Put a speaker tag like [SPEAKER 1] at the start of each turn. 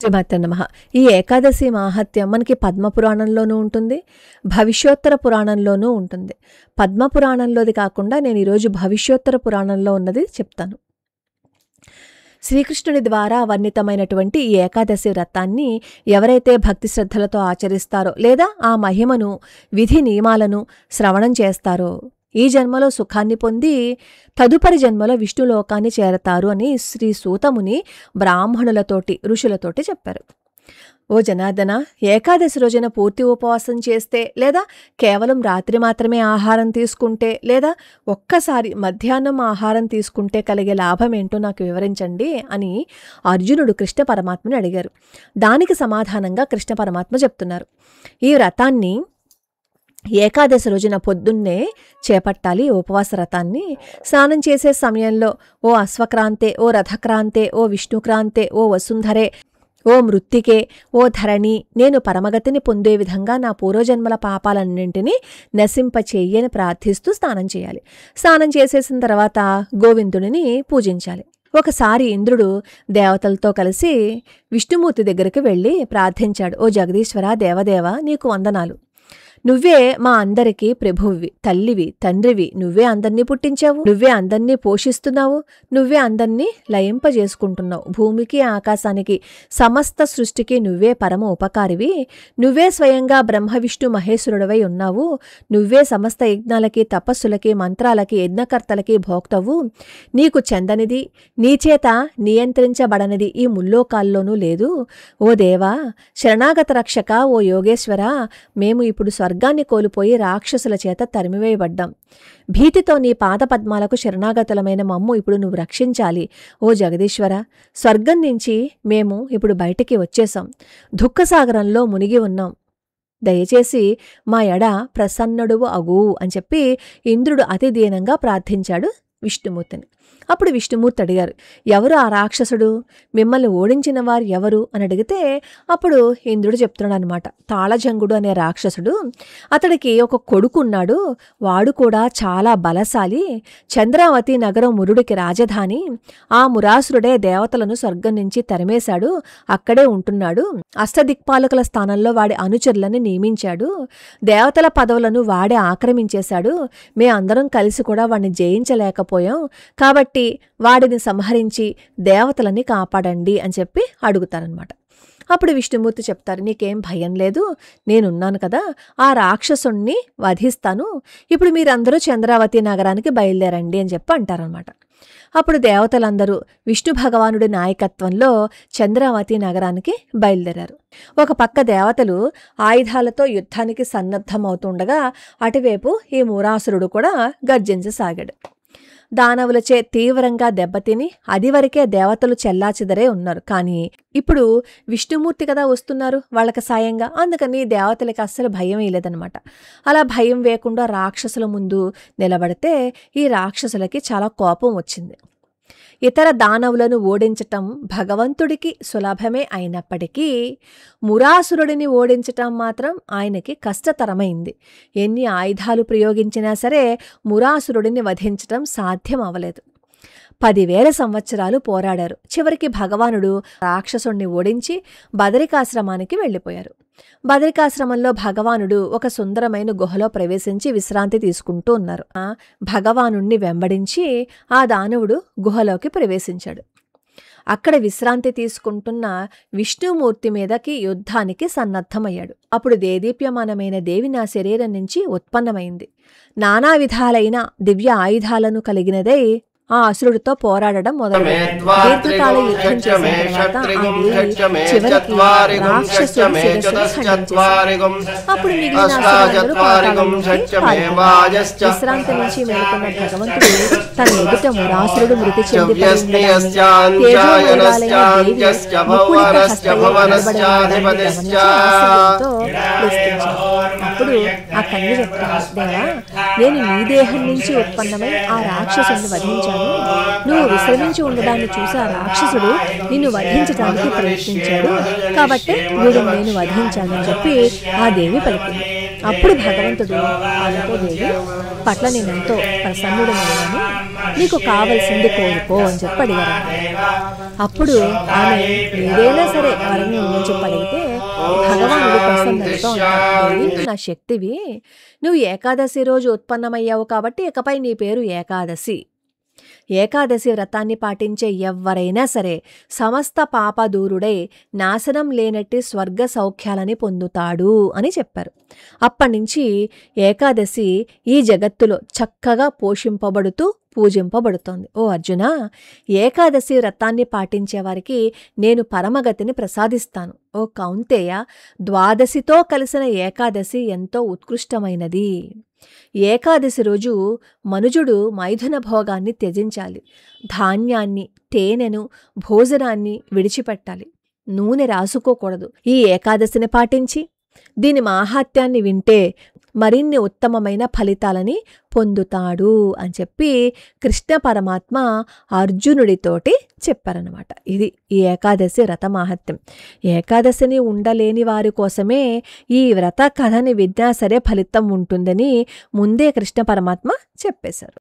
[SPEAKER 1] శ్రీమాత్రే నమః. ఈ ఏకాదశి మాహాత్మ్యం మనకి పద్మపురాణంలోనూ ఉంటుంది, భవిష్యోత్తర పురాణంలోనూ ఉంటుంది. పద్మపురాణంలోది కాకుండా నేను ఈరోజు భవిష్యోత్తర పురాణంలో ఉన్నది చెప్తాను. శ్రీకృష్ణుని ద్వారా వర్ణితమైనటువంటి ఈ ఏకాదశి వ్రతాన్ని ఎవరైతే భక్తి శ్రద్ధలతో ఆచరిస్తారో లేదా ఆ మహిమను విధి నియమాలను శ్రవణం చేస్తారో ఈ జన్మలో సుఖాన్ని పొంది తదుపరి జన్మలో విష్ణులోకాన్ని చేరతారు అని శ్రీ సూతముని బ్రాహ్మణులతోటి ఋషులతోటి చెప్పారు. ఓ జనార్దన, ఏకాదశి రోజున పూర్తి ఉపవాసం చేస్తే లేదా కేవలం రాత్రి మాత్రమే ఆహారం తీసుకుంటే లేదా ఒక్కసారి మధ్యాహ్నం ఆహారం తీసుకుంటే కలిగే లాభం ఏంటో నాకు వివరించండి అని అర్జునుడు కృష్ణ పరమాత్మని అడిగారు. దానికి సమాధానంగా కృష్ణ పరమాత్మ చెప్తున్నారు, ఈ వ్రతాన్ని ఏకాదశి రోజున పొద్దున్నే చేపట్టాలి. ఉపవాస వ్రతాన్ని స్నానం చేసే సమయంలో ఓ అశ్వక్రాంతే, ఓ రథక్రాంతే, ఓ విష్ణుక్రాంతే, ఓ వసుంధరే, ఓ మృత్తికే, ఓ ధరణి, నేను పరమగతిని పొందే విధంగా నా పూర్వజన్మల పాపాలన్నింటినీ నశింపచేయని ప్రార్థిస్తూ స్నానం చేయాలి. స్నానం చేసేసిన తర్వాత గోవిందుడిని పూజించాలి. ఒకసారి ఇంద్రుడు దేవతలతో కలిసి విష్ణుమూర్తి దగ్గరికి వెళ్ళి ప్రార్థించాడు, ఓ జగదీశ్వర దేవదేవ, నీకు వందనాలు. నువ్వే మా అందరికీ ప్రభువువి, తల్లివి, తండ్రివి. నువ్వే అందర్నీ పుట్టించావు, నువ్వే అందర్నీ పోషిస్తున్నావు, నువ్వే అందర్నీ లయింపజేసుకుంటున్నావు. భూమికి ఆకాశానికి సమస్త సృష్టికి నువ్వే పరమ ఉపకారివి. నువ్వే స్వయంగా బ్రహ్మ విష్ణు మహేశ్వరుడవై ఉన్నావు. నువ్వే సమస్త యజ్ఞాలకి, తపస్సులకి, మంత్రాలకి, యజ్ఞకర్తలకి భోక్తవు. నీకు చెందనిది, నీచేత నియంత్రించబడనిది ఈ ముల్లోకాల్లోనూ లేదు. ఓ దేవా, శరణాగత రక్షక, ఓ యోగేశ్వర, మేము ఇప్పుడు స్వర్గాన్ని కోల్పోయి రాక్షసుల చేత తరిమివేయబడ్డాం. భీతితో నీ పాదపద్మాలకు శరణాగతులమైన మమ్ము ఇప్పుడు నువ్వు రక్షించాలి. ఓ జగదీశ్వర, స్వర్గం నుంచి మేము ఇప్పుడు బయటికి వచ్చేశాం, దుఃఖసాగరంలో మునిగి ఉన్నాం. దయచేసి మా ఎడ ప్రసన్నుడువు అగు అని చెప్పి ఇంద్రుడు అతి దీనంగా ప్రార్థించాడు విష్ణుమూర్తిని. అప్పుడు విష్ణుమూర్తి అడిగారు, ఎవరు ఆ రాక్షసుడు, మిమ్మల్ని ఓడించిన వారు ఎవరు అని అడిగితే అప్పుడు ఇంద్రుడు చెప్తున్నాడు అనమాట, తాళజంగుడు అనే రాక్షసుడు, అతడికి ఒక కొడుకు ఉన్నాడు. వాడు కూడా చాలా బలశాలి. చంద్రావతి నగరం మురుడికి రాజధాని. ఆ మురాసురుడే దేవతలను స్వర్గం నుంచి తరిమేశాడు. అక్కడే ఉంటున్నాడు. అష్టదిక్పాలకుల స్థానంలో వాడి అనుచరులని నియమించాడు. దేవతల పదవులను వాడే ఆక్రమించేశాడు. మేమందరం కలిసి కూడా వాడిని జయించలేకపోయాం. కాబట్టి వాడిని సంహరించి దేవతలని కాపాడండి అని చెప్పి అడుగుతారనమాట. అప్పుడు విష్ణుమూర్తి చెప్తారు, నీకేం భయం లేదు, నేనున్నాను కదా, ఆ రాక్షసుణ్ణి వధిస్తాను. ఇప్పుడు మీరందరూ చంద్రావతి నగరానికి బయలుదేరండి అని చెప్పి అంటారనమాట. అప్పుడు దేవతలందరూ విష్ణు భగవానుడి నాయకత్వంలో చంద్రావతి నగరానికి బయలుదేరారు. ఒక పక్క దేవతలు ఆయుధాలతో యుద్ధానికి సన్నద్ధమవుతుండగా అటువైపు ఈ మూరాసురుడు కూడా గర్జించసాగాడు. దానవులచే తీవ్రంగా దెబ్బతిని అదివరకే దేవతలు చెల్లాచెదరే ఉన్నారు. కానీ ఇప్పుడు విష్ణుమూర్తి కదా వస్తున్నారు వాళ్ళకి సాయంగా. అందుకని దేవతలకి అస్సలు భయం వేయలేదనమాట. అలా భయం వేయకుండా రాక్షసుల ముందు నిలబడితే ఈ రాక్షసులకి చాలా కోపం వచ్చింది. ఇతర దానవులను ఓడించటం భగవంతుడికి సులభమే అయినప్పటికీ మురాసురుడిని ఓడించటం మాత్రం ఆయనకి కష్టతరమైంది. ఎన్ని ఆయుధాలు ప్రయోగించినా సరే మురాసురుడిని వధించటం సాధ్యం అవ్వలేదు. 10,000 సంవత్సరాలు పోరాడారు. చివరికి భగవానుడు రాక్షసుణ్ణి ఓడించి బదరికాశ్రమానికి వెళ్ళిపోయారు. బదరికాశ్రమంలో భగవానుడు ఒక సుందరమైన గుహలో ప్రవేశించి విశ్రాంతి తీసుకుంటూ ఉన్నారు. భగవానుణ్ణి వెంబడించి ఆ దానవుడు గుహలోకి ప్రవేశించాడు. అక్కడ విశ్రాంతి తీసుకుంటున్న విష్ణుమూర్తి మీదకి యుద్ధానికి సన్నద్ధమయ్యాడు. అప్పుడు దేదీప్యమానమైన దేవి నా శరీరం నుంచి ఉత్పన్నమైంది. నానా విధాలైన దివ్య ఆయుధాలను కలిగినదై ఆ అసురుడితో పోరాడడం మొదలుపెట్టింది. దీర్ఘకాల యుద్ధం చేసిన తర్వాత ఆ దేవి చివరికి రాక్షసుడి శిరస్సును ఖండించేసింది. అప్పుడు మిగిలిన అసురులందరూ పాతాళం నుంచి పారిపోయారు. విశ్రాంతి నుంచి మేలుకున్న భగవంతుడు తన ఎదుట మురాసురుడు మృతి చెంది అప్పుడు ఆ కన్య చెప్తాను, దేవా, నేను నీ దేహం నుంచి ఉత్పన్నమై ఆ రాక్షసుని వధించాను. నువ్వు విశ్రమించి ఉండడాన్ని చూసి ఆ రాక్షసుడు నిన్ను వధించడానికి ప్రయత్నించాడు. కాబట్టి వీడు నేను వధించానని చెప్పి ఆ దేవి పలికింది. అప్పుడు భగవంతుడు ఆమెతో దేవి పట్ల నేనెంతో ప్రసన్నుడనయ్యాను, నీకు కావలసింది కోరుకో అని చెప్పి అడిగారు. అప్పుడు ఆమె ఏదైనా సరే వరం అని చెప్పి అడిగితే భగవానుడు ప్రసన్నతతో అంటారు, దేవి నా శక్తివి, నువ్వు ఏకాదశి రోజు ఉత్పన్నమయ్యావు కాబట్టి ఇకపై నీ పేరు ఏకాదశి. ఏకాదశి వ్రతాన్ని పాటించే ఎవ్వరైనా సరే సమస్త పాపదూరుడై నాశనం లేనట్టి స్వర్గ సౌఖ్యాలని పొందుతాడు అని చెప్పారు. అప్పటినుంచి ఏకాదశి ఈ జగత్తులో చక్కగా పోషింపబడుతూ పూజింపబడుతోంది. ఓ అర్జున, ఏకాదశి వ్రతాన్ని పాటించే వారికి నేను పరమగతిని ప్రసాదిస్తాను. ఓ కౌంతేయ, ద్వాదశితో కలిసిన ఏకాదశి ఎంతో ఉత్కృష్టమైనది. ఏకాదశి రోజు మనుజుడు మైథున భోగాన్ని త్యజించాలి. ధాన్యాన్ని, తేనెను, భోజనాన్ని విడిచిపెట్టాలి. నూనె రాసుకోకూడదు. ఈ ఏకాదశిని పాటించి దీని మాహాత్యాన్ని వింటే మరిన్ని ఉత్తమమైన ఫలితాలని పొందుతాడు అని చెప్పి కృష్ణ పరమాత్మ అర్జునుడితోటి చెప్పారనమాట. ఇది ఈ ఏకాదశి వ్రత మాహాత్యం. ఏకాదశిని ఉండలేని వారి కోసమే ఈ వ్రత కథని విన్నా సరే ఫలితం ఉంటుందని ముందే కృష్ణ పరమాత్మ చెప్పేశారు.